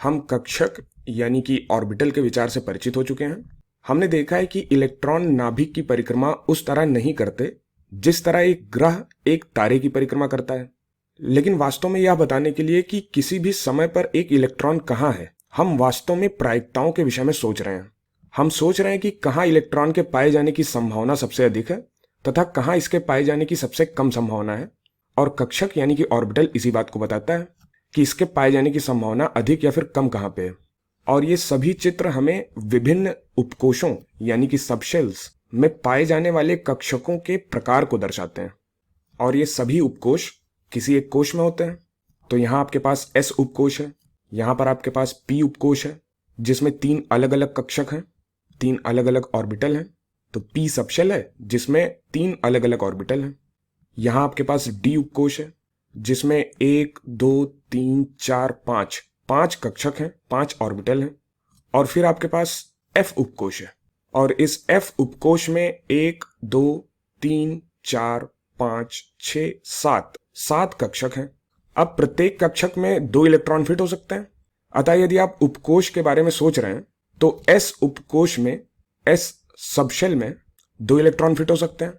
हम कक्षक यानी कि ऑर्बिटल के विचार से परिचित हो चुके हैं। हमने देखा है कि इलेक्ट्रॉन नाभिक की परिक्रमा उस तरह नहीं करते जिस तरह एक ग्रह एक तारे की परिक्रमा करता है। लेकिन वास्तव में यह बताने के लिए कि किसी भी समय पर एक इलेक्ट्रॉन कहाँ है, हम वास्तव में प्रायिकताओं के विषय में सोच रहे हैं। हम सोच रहे हैं कि कहाँ इलेक्ट्रॉन के पाए जाने की संभावना सबसे अधिक है तथा कहाँ इसके पाए जाने की सबसे कम संभावना है, और कक्षक यानी कि ऑर्बिटल इसी बात को बताता है कि इसके पाए जाने की संभावना अधिक या फिर कम कहाँ पे है। और ये सभी चित्र हमें विभिन्न उपकोशों यानी कि सबशेल्स में पाए जाने वाले कक्षकों के प्रकार को दर्शाते हैं। और ये सभी उपकोश किसी एक कोश में होते हैं। तो यहाँ आपके पास S उपकोश है, यहाँ पर आपके पास P उपकोश है जिसमें 3 अलग अलग कक्षक हैं, 3 अलग अलग ऑर्बिटल हैं। तो P सबशेल है जिसमें 3 अलग अलग ऑर्बिटल हैं। यहाँ आपके पास D उपकोश है जिसमें 1 2 3 4 5 कक्षक हैं, 5 ऑर्बिटल हैं। और फिर आपके पास F उपकोश है और इस F उपकोश में 1 2 3 4 5 6 7 कक्षक हैं। अब प्रत्येक कक्षक में 2 इलेक्ट्रॉन फिट हो सकते हैं। अतः यदि आप उपकोश के बारे में सोच रहे हैं तो S उपकोश में S सबशेल में 2 इलेक्ट्रॉन फिट हो सकते हैं,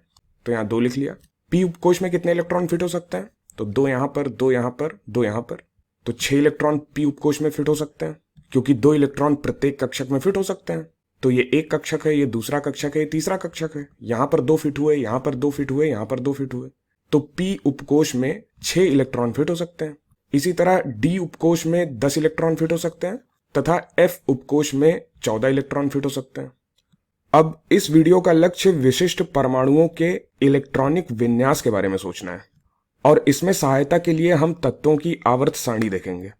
तो यहाँ 2 लिख लिया। P उपकोश में कितने इलेक्ट्रॉन फिट हो सकते हैं, तो 2 यहाँ पर, 2 यहाँ पर, 2 यहाँ पर, तो 6 इलेक्ट्रॉन P उपकोश में फिट हो सकते हैं क्योंकि 2 इलेक्ट्रॉन प्रत्येक कक्षक में फिट हो सकते हैं। तो ये एक कक्षक है, ये दूसरा कक्षक है, ये तीसरा कक्षक है। यहाँ पर 2 फिट हुए, यहाँ पर 2 फिट हुए, यहाँ पर 2 फिट हुए, तो P उपकोश में 6 इलेक्ट्रॉन फिट हो सकते हैं। इसी तरह D उपकोश में 10 इलेक्ट्रॉन फिट हो सकते हैं तथा F उपकोश में 14 इलेक्ट्रॉन फिट हो सकते हैं। अब इस वीडियो का लक्ष्य विशिष्ट परमाणुओं के इलेक्ट्रॉनिक विन्यास के बारे में सोचना है और इसमें सहायता के लिए हम तत्वों की आवर्त सारणी देखेंगे।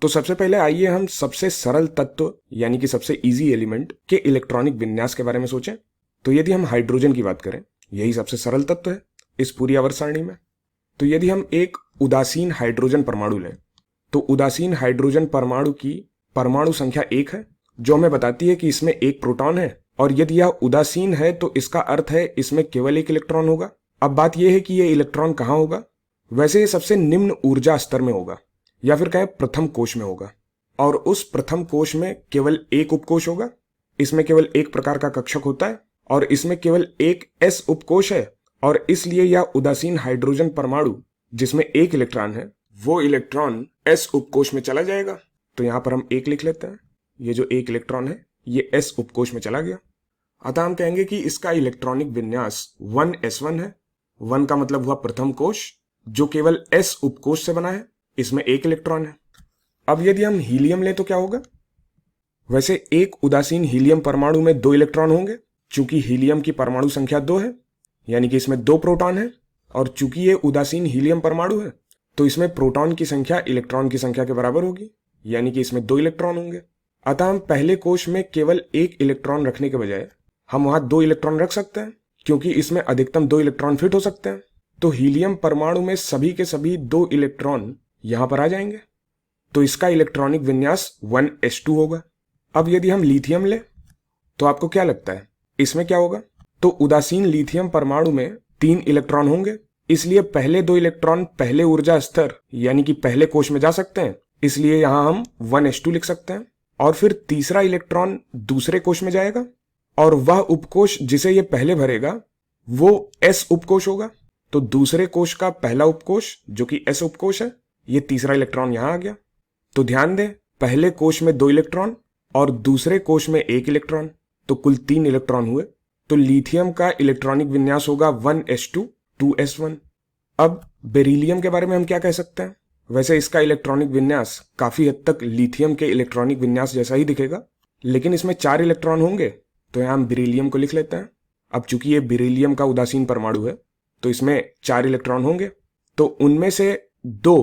तो सबसे पहले आइए हम सबसे सरल तत्व यानी कि सबसे इजी एलिमेंट के इलेक्ट्रॉनिक विन्यास के बारे में सोचें। तो यदि हम हाइड्रोजन की बात करें, यही सबसे सरल तत्व है इस पूरी आवर्त सारणी में। तो यदि हम एक उदासीन हाइड्रोजन परमाणु लें तो उदासीन हाइड्रोजन परमाणु की परमाणु संख्या 1 है जो हमें बताती है कि इसमें 1 प्रोटॉन है, और यदि यह उदासीन है तो इसका अर्थ है इसमें केवल 1 इलेक्ट्रॉन होगा। अब बात यह है कि यह इलेक्ट्रॉन कहाँ होगा। वैसे ये सबसे निम्न ऊर्जा स्तर में होगा या फिर कहें प्रथम कोश में होगा, और उस प्रथम कोश में केवल 1 उपकोश होगा। इसमें केवल 1 प्रकार का कक्षक होता है और इसमें केवल 1 S उपकोश है, और इसलिए यह उदासीन हाइड्रोजन परमाणु जिसमें 1 इलेक्ट्रॉन है वो इलेक्ट्रॉन S उपकोश में चला जाएगा। तो यहां पर हम 1 लिख लेते हैं। ये जो 1 इलेक्ट्रॉन है ये S उपकोश में चला गया। अतः हम कहेंगे कि इसका इलेक्ट्रॉनिक विन्यास 1s1 है। 1 का मतलब हुआ प्रथम कोश जो केवल S उपकोश से बना है, इसमें 1 इलेक्ट्रॉन है। अब यदि हम हीलियम लें तो क्या होगा। वैसे एक उदासीन हीलियम परमाणु में 2 इलेक्ट्रॉन होंगे। चूंकि हीलियम की परमाणु संख्या 2 है यानी कि इसमें 2 प्रोटॉन है, और चूंकि ये उदासीन हीलियम परमाणु है तो इसमें प्रोटॉन की संख्या इलेक्ट्रॉन की संख्या के बराबर होगी, यानी कि इसमें 2 इलेक्ट्रॉन होंगे। अतः हम पहले कोश में केवल 1 इलेक्ट्रॉन रखने के बजाय हम वहां 2 इलेक्ट्रॉन रख सकते हैं क्योंकि इसमें अधिकतम 2 इलेक्ट्रॉन फिट हो सकते हैं। तो हीलियम परमाणु में सभी के सभी 2 इलेक्ट्रॉन यहां पर आ जाएंगे। तो इसका इलेक्ट्रॉनिक विन्यास 1s2 होगा। अब यदि हम लिथियम लें तो आपको क्या लगता है इसमें क्या होगा। तो उदासीन लिथियम परमाणु में 3 इलेक्ट्रॉन होंगे, इसलिए पहले 2 इलेक्ट्रॉन पहले ऊर्जा स्तर यानी कि पहले कोश में जा सकते हैं, इसलिए यहां हम 1s2 लिख सकते हैं। और फिर तीसरा इलेक्ट्रॉन दूसरे कोश में जाएगा और वह उपकोश जिसे ये पहले भरेगा वो S उपकोश होगा। तो दूसरे कोश का पहला उपकोश जो कि S उपकोश है, ये तीसरा इलेक्ट्रॉन यहां आ गया। तो ध्यान दें, पहले कोश में 2 इलेक्ट्रॉन और दूसरे कोश में 1 इलेक्ट्रॉन, तो कुल 3 इलेक्ट्रॉन हुए। तो लिथियम का इलेक्ट्रॉनिक विन्यास होगा 1s2 2s1। अब बेरिलियम के बारे में हम क्या कह सकते हैं। वैसे इसका इलेक्ट्रॉनिक विन्यास काफी हद तक लिथियम के इलेक्ट्रॉनिक विन्यास जैसा ही दिखेगा, लेकिन इसमें 4 इलेक्ट्रॉन होंगे। तो यहां हम बेरिलियम को लिख लेते हैं। अब चूंकि ये बेरिलियम का उदासीन परमाणु है तो इसमें 4 इलेक्ट्रॉन होंगे, तो उनमें से 2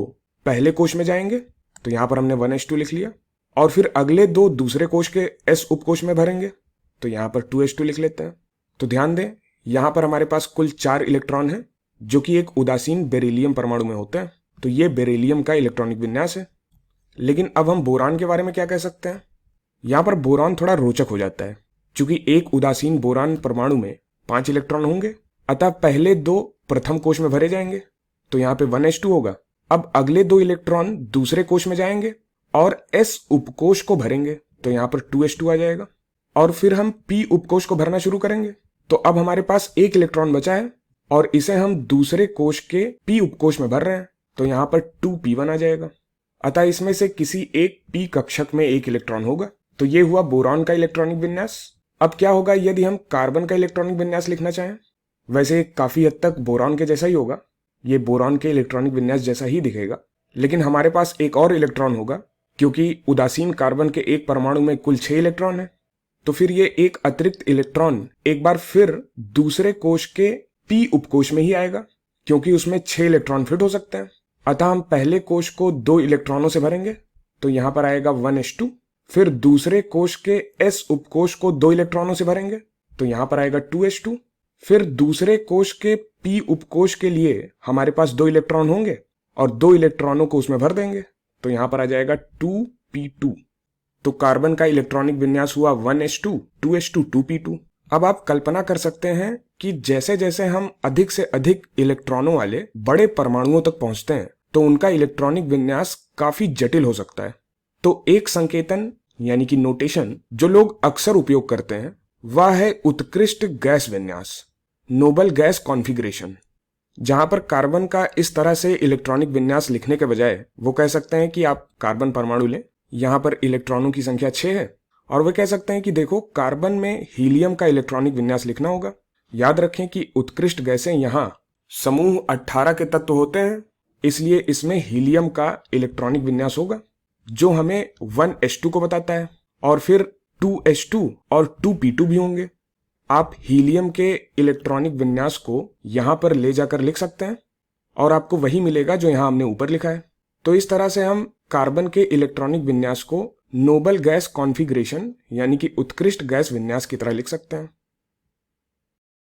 पहले कोश में जाएंगे, तो यहां पर हमने 1s2 लिख लिया। और फिर अगले 2 दूसरे कोश के S उपकोश में भरेंगे, तो यहां पर 2s2 लिख लेते हैं। तो ध्यान दें, यहां पर हमारे पास कुल 4 इलेक्ट्रॉन है जो कि एक उदासीन बेरिलियम परमाणु में होते हैं। तो ये बेरिलियम का इलेक्ट्रॉनिक विन्यास है। लेकिन अब हम बोरान के बारे में क्या कह सकते हैं। यहां पर बोरान थोड़ा रोचक हो जाता है, क्योंकि एक उदासीन बोरान परमाणु में 5 इलेक्ट्रॉन होंगे, अतः पहले 2 प्रथम कोश में भरे जाएंगे, तो यहां पे 1s2 होगा। अब अगले 2 इलेक्ट्रॉन दूसरे कोश में जाएंगे और S उपकोष को भरेंगे तो यहाँ पर 2s2 आ जाएगा। और फिर हम P उपकोष को भरना शुरू करेंगे तो अब हमारे पास एक इलेक्ट्रॉन बचा है और इसे हम दूसरे कोष के P उपकोष में भर रहे हैं तो यहाँ पर 2p1 आ जाएगा। अतः इसमें से किसी एक P कक्षक में एक इलेक्ट्रॉन होगा। तो ये हुआ बोरॉन का इलेक्ट्रॉनिक विन्यास। अब क्या होगा यदि हम कार्बन का इलेक्ट्रॉनिक विन्यास लिखना चाहें? वैसे काफी हद तक बोरॉन के जैसा ही होगा, ये बोरॉन के इलेक्ट्रॉनिक विन्यास जैसा ही दिखेगा, लेकिन हमारे पास एक और इलेक्ट्रॉन होगा क्योंकि उदासीन कार्बन के एक परमाणु में कुल 6 इलेक्ट्रॉन है। तो फिर ये एक अतिरिक्त इलेक्ट्रॉन एक बार फिर दूसरे कोष के P उपकोष में ही आएगा क्योंकि उसमें 6 इलेक्ट्रॉन फिट हो सकते हैं। अतः हम पहले कोष को 2 इलेक्ट्रॉनों से भरेंगे तो यहां पर आएगा 1s2। फिर दूसरे कोष के S उपकोष को 2 इलेक्ट्रॉनों से भरेंगे तो यहां पर आएगा 2s2। फिर दूसरे कोष के P उपकोष के लिए हमारे पास 2 इलेक्ट्रॉन होंगे और 2 इलेक्ट्रॉनों को उसमें भर देंगे तो यहां पर आ जाएगा 2p2। तो कार्बन का इलेक्ट्रॉनिक विन्यास हुआ 1s2, 2s2, 2p2। अब आप कल्पना कर सकते हैं कि जैसे जैसे हम अधिक से अधिक इलेक्ट्रॉनों वाले बड़े परमाणुओं तक पहुंचते हैं तो उनका इलेक्ट्रॉनिक विन्यास काफी जटिल हो सकता है। तो एक संकेतन यानी कि नोटेशन जो लोग अक्सर उपयोग करते हैं वह है उत्कृष्ट गैस विन्यास, नोबल गैस कॉन्फ़िगरेशन, जहां पर कार्बन का इस तरह से इलेक्ट्रॉनिक विन्यास लिखने के बजाय वो कह सकते हैं कि आप कार्बन परमाणु लें, यहां पर इलेक्ट्रॉनों की संख्या 6 है और वे कह सकते हैं कि देखो कार्बन में हीलियम का इलेक्ट्रॉनिक विन्यास लिखना होगा। याद रखें कि उत्कृष्ट गैसें यहां समूह 18 के तत्व होते हैं, इसलिए इसमें हीलियम का इलेक्ट्रॉनिक विन्यास होगा जो हमें 1s2 को बताता है और फिर 2s2 और 2p2 भी होंगे। आप हीलियम के इलेक्ट्रॉनिक विन्यास को यहां पर ले जाकर लिख सकते हैं और आपको वही मिलेगा जो यहां हमने ऊपर लिखा है। तो इस तरह से हम कार्बन के इलेक्ट्रॉनिक विन्यास को नोबल गैस कॉन्फ़िगरेशन यानी कि उत्कृष्ट गैस विन्यास की तरह लिख सकते हैं।